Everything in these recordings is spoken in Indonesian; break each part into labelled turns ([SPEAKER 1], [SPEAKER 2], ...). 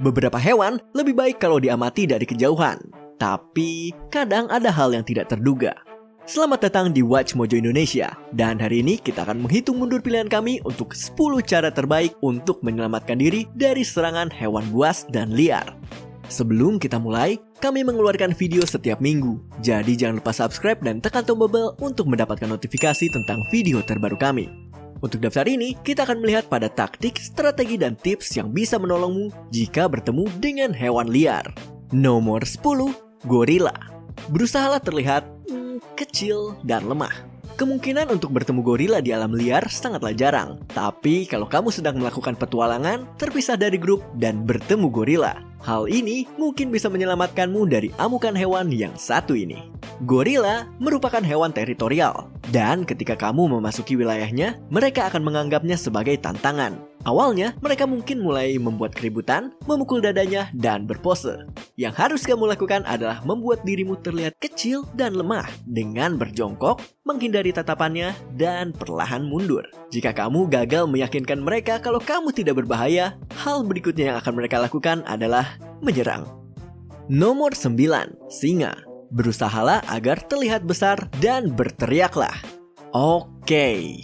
[SPEAKER 1] Beberapa hewan lebih baik kalau diamati dari kejauhan. Tapi kadang ada hal yang tidak terduga. Selamat datang di Watch Mojo Indonesia. Dan hari ini kita akan menghitung mundur pilihan kami untuk 10 cara terbaik untuk menyelamatkan diri dari serangan hewan buas dan liar. Sebelum kita mulai, kami mengeluarkan video setiap minggu. Jadi jangan lupa subscribe dan tekan tombol bell untuk mendapatkan notifikasi tentang video terbaru kami. Untuk daftar ini, kita akan melihat pada taktik, strategi, dan tips yang bisa menolongmu jika bertemu dengan hewan liar. Nomor 10, gorila. Berusahalah terlihat kecil dan lemah. Kemungkinan untuk bertemu gorila di alam liar sangatlah jarang. Tapi kalau kamu sedang melakukan petualangan, terpisah dari grup, dan bertemu gorila, hal ini mungkin bisa menyelamatkanmu dari amukan hewan yang satu ini. Gorila merupakan hewan teritorial, dan ketika kamu memasuki wilayahnya, mereka akan menganggapnya sebagai tantangan. Awalnya, mereka mungkin mulai membuat keributan, memukul dadanya, dan berpose. Yang harus kamu lakukan adalah membuat dirimu terlihat kecil dan lemah dengan berjongkok, menghindari tatapannya, dan perlahan mundur. Jika kamu gagal meyakinkan mereka kalau kamu tidak berbahaya, hal berikutnya yang akan mereka lakukan adalah menyerang. Nomor 9, singa. Berusahalah agar terlihat besar dan berteriaklah. Oke.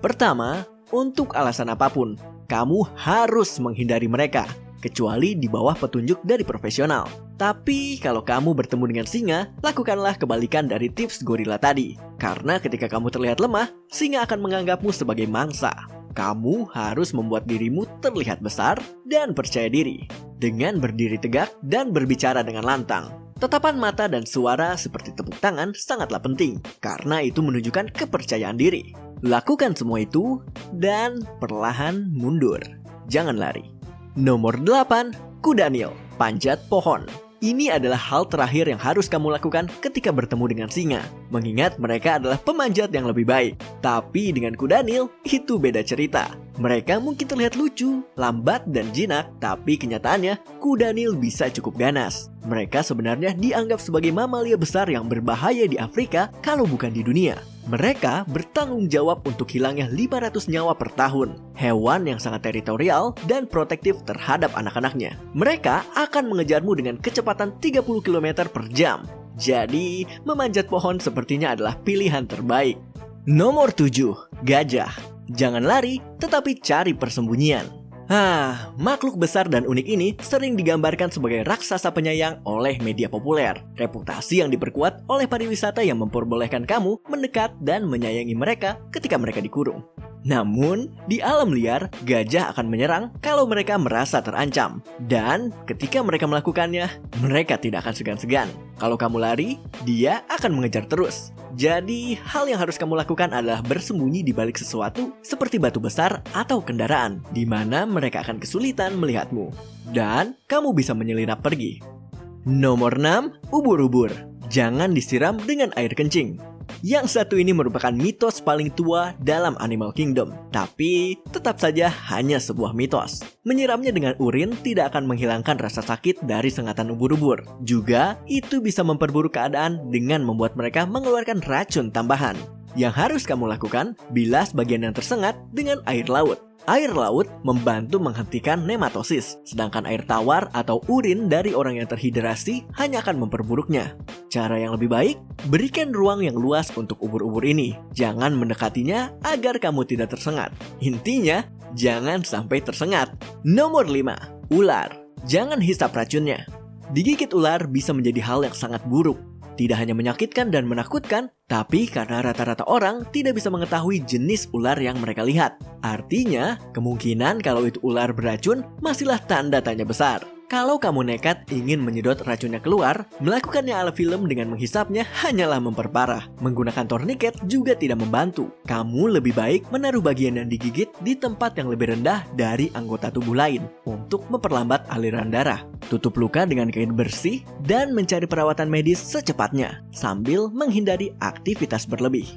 [SPEAKER 1] Pertama, untuk alasan apapun, kamu harus menghindari mereka, kecuali di bawah petunjuk dari profesional. Tapi kalau kamu bertemu dengan singa, lakukanlah kebalikan dari tips gorila tadi. Karena ketika kamu terlihat lemah, singa akan menganggapmu sebagai mangsa. Kamu harus membuat dirimu terlihat besar dan percaya diri, dengan berdiri tegak dan berbicara dengan lantang. Tatapan mata dan suara seperti tepuk tangan sangatlah penting, karena itu menunjukkan kepercayaan diri. Lakukan semua itu, dan perlahan mundur. Jangan lari. Nomor 8, kuda nil, panjat pohon. Ini adalah hal terakhir yang harus kamu lakukan ketika bertemu dengan singa, mengingat mereka adalah pemanjat yang lebih baik. Tapi dengan kuda nil, itu beda cerita. Mereka mungkin terlihat lucu, lambat, dan jinak, tapi kenyataannya, kuda nil bisa cukup ganas. Mereka sebenarnya dianggap sebagai mamalia besar yang berbahaya di Afrika kalau bukan di dunia. Mereka bertanggung jawab untuk hilangnya 500 nyawa per tahun. Hewan yang sangat teritorial dan protektif terhadap anak-anaknya. Mereka akan mengejarmu dengan kecepatan 30 km per jam. Jadi, memanjat pohon sepertinya adalah pilihan terbaik. Nomor 7, gajah. Jangan lari, tetapi cari persembunyian. Makhluk besar dan unik ini sering digambarkan sebagai raksasa penyayang oleh media populer. Reputasi yang diperkuat oleh pariwisata yang memperbolehkan kamu mendekat dan menyayangi mereka ketika mereka dikurung. Namun, di alam liar, gajah akan menyerang kalau mereka merasa terancam. Dan ketika mereka melakukannya, mereka tidak akan segan-segan. Kalau kamu lari, dia akan mengejar terus. Jadi, hal yang harus kamu lakukan adalah bersembunyi di balik sesuatu seperti batu besar atau kendaraan, di mana mereka akan kesulitan melihatmu. Dan kamu bisa menyelinap pergi. Nomor 6, ubur-ubur. Jangan disiram dengan air kencing. Yang satu ini merupakan mitos paling tua dalam Animal Kingdom. Tapi tetap saja hanya sebuah mitos. Menyiramnya dengan urin tidak akan menghilangkan rasa sakit dari sengatan ubur-ubur. Juga itu bisa memperburuk keadaan dengan membuat mereka mengeluarkan racun tambahan. Yang harus kamu lakukan, bilas bagian yang tersengat dengan air laut. Air laut membantu menghentikan nematosis, sedangkan air tawar atau urin dari orang yang terhidrasi hanya akan memperburuknya. Cara yang lebih baik, berikan ruang yang luas untuk ubur-ubur ini. Jangan mendekatinya agar kamu tidak tersengat. Intinya, jangan sampai tersengat. Nomor 5, ular. Jangan hisap racunnya. Digigit ular bisa menjadi hal yang sangat buruk. Tidak hanya menyakitkan dan menakutkan, tapi karena rata-rata orang tidak bisa mengetahui jenis ular yang mereka lihat. Artinya, kemungkinan kalau itu ular beracun masihlah tanda tanya besar. Kalau kamu nekat ingin menyedot racunnya keluar, melakukannya ala film dengan menghisapnya hanyalah memperparah. Menggunakan torniket juga tidak membantu. Kamu lebih baik menaruh bagian yang digigit di tempat yang lebih rendah dari anggota tubuh lain untuk memperlambat aliran darah. Tutup luka dengan kain bersih dan mencari perawatan medis secepatnya sambil menghindari aktivitas berlebih.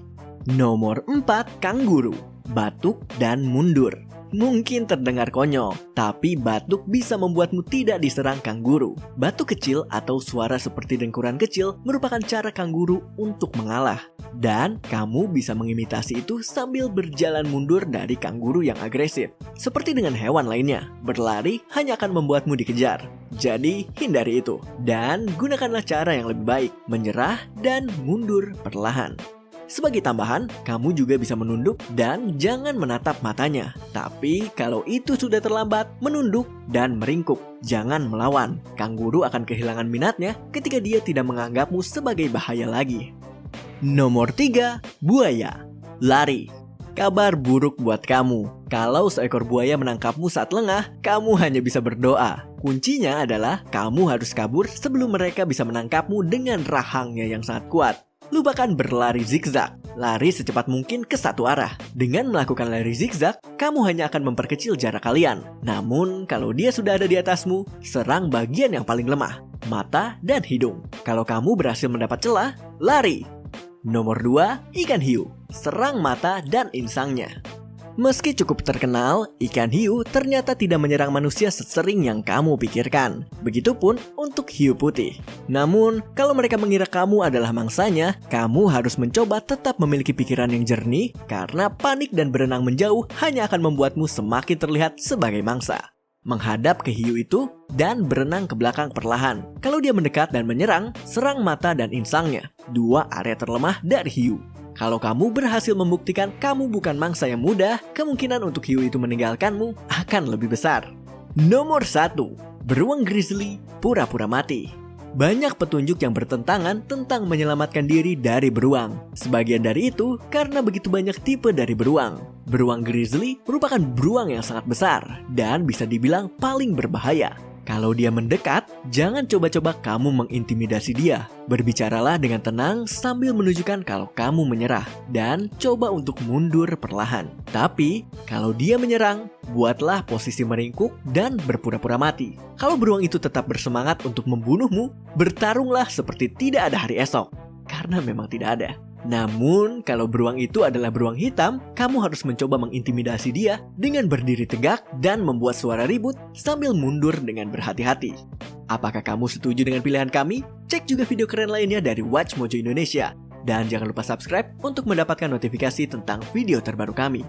[SPEAKER 1] Nomor 4, kanguru. Batuk dan mundur. mungkin terdengar konyol, tapi batuk bisa membuatmu tidak diserang kanguru. Batuk kecil atau suara seperti dengkuran kecil merupakan cara kanguru untuk mengalah. Dan kamu bisa mengimitasi itu sambil berjalan mundur dari kanguru yang agresif. Seperti dengan hewan lainnya, berlari hanya akan membuatmu dikejar. Jadi hindari itu. Dan gunakanlah cara yang lebih baik, menyerah dan mundur perlahan. Sebagai tambahan, kamu juga bisa menunduk dan jangan menatap matanya. Tapi kalau itu sudah terlambat, menunduk dan meringkuk. Jangan melawan. Kanguru akan kehilangan minatnya ketika dia tidak menganggapmu sebagai bahaya lagi. Nomor 3, buaya. Lari. Kabar buruk buat kamu. Kalau seekor buaya menangkapmu saat lengah, kamu hanya bisa berdoa. Kuncinya adalah kamu harus kabur sebelum mereka bisa menangkapmu dengan rahangnya yang sangat kuat. Lupakan berlari zigzag. Lari secepat mungkin ke satu arah. Dengan melakukan lari zigzag, kamu hanya akan memperkecil jarak kalian. Namun, kalau dia sudah ada di atasmu, serang bagian yang paling lemah, mata dan hidung. Kalau kamu berhasil mendapat celah, lari. Nomor 2, ikan hiu. Serang mata dan insangnya. Meski cukup terkenal, ikan hiu ternyata tidak menyerang manusia sesering yang kamu pikirkan. Begitupun untuk hiu putih. Namun, kalau mereka mengira kamu adalah mangsanya, kamu harus mencoba tetap memiliki pikiran yang jernih karena panik dan berenang menjauh hanya akan membuatmu semakin terlihat sebagai mangsa. Menghadap ke hiu itu dan berenang ke belakang perlahan. Kalau dia mendekat dan menyerang, serang mata dan insangnya, dua area terlemah dari hiu. Kalau kamu berhasil membuktikan kamu bukan mangsa yang mudah, kemungkinan untuk hiu itu meninggalkanmu akan lebih besar. Nomor 1, beruang grizzly pura-pura mati. Banyak petunjuk yang bertentangan tentang menyelamatkan diri dari beruang. Sebagian dari itu karena begitu banyak tipe dari beruang. Beruang grizzly merupakan beruang yang sangat besar dan bisa dibilang paling berbahaya. Kalau dia mendekat, jangan coba-coba kamu mengintimidasi dia. Berbicaralah dengan tenang sambil menunjukkan kalau kamu menyerah dan coba untuk mundur perlahan. Tapi, kalau dia menyerang, buatlah posisi meringkuk dan berpura-pura mati. Kalau beruang itu tetap bersemangat untuk membunuhmu, bertarunglah seperti tidak ada hari esok. Karena memang tidak ada. Namun, kalau beruang itu adalah beruang hitam, kamu harus mencoba mengintimidasi dia dengan berdiri tegak dan membuat suara ribut sambil mundur dengan berhati-hati. Apakah kamu setuju dengan pilihan kami? Cek juga video keren lainnya dari Watch Mojo Indonesia. Dan jangan lupa subscribe untuk mendapatkan notifikasi tentang video terbaru kami.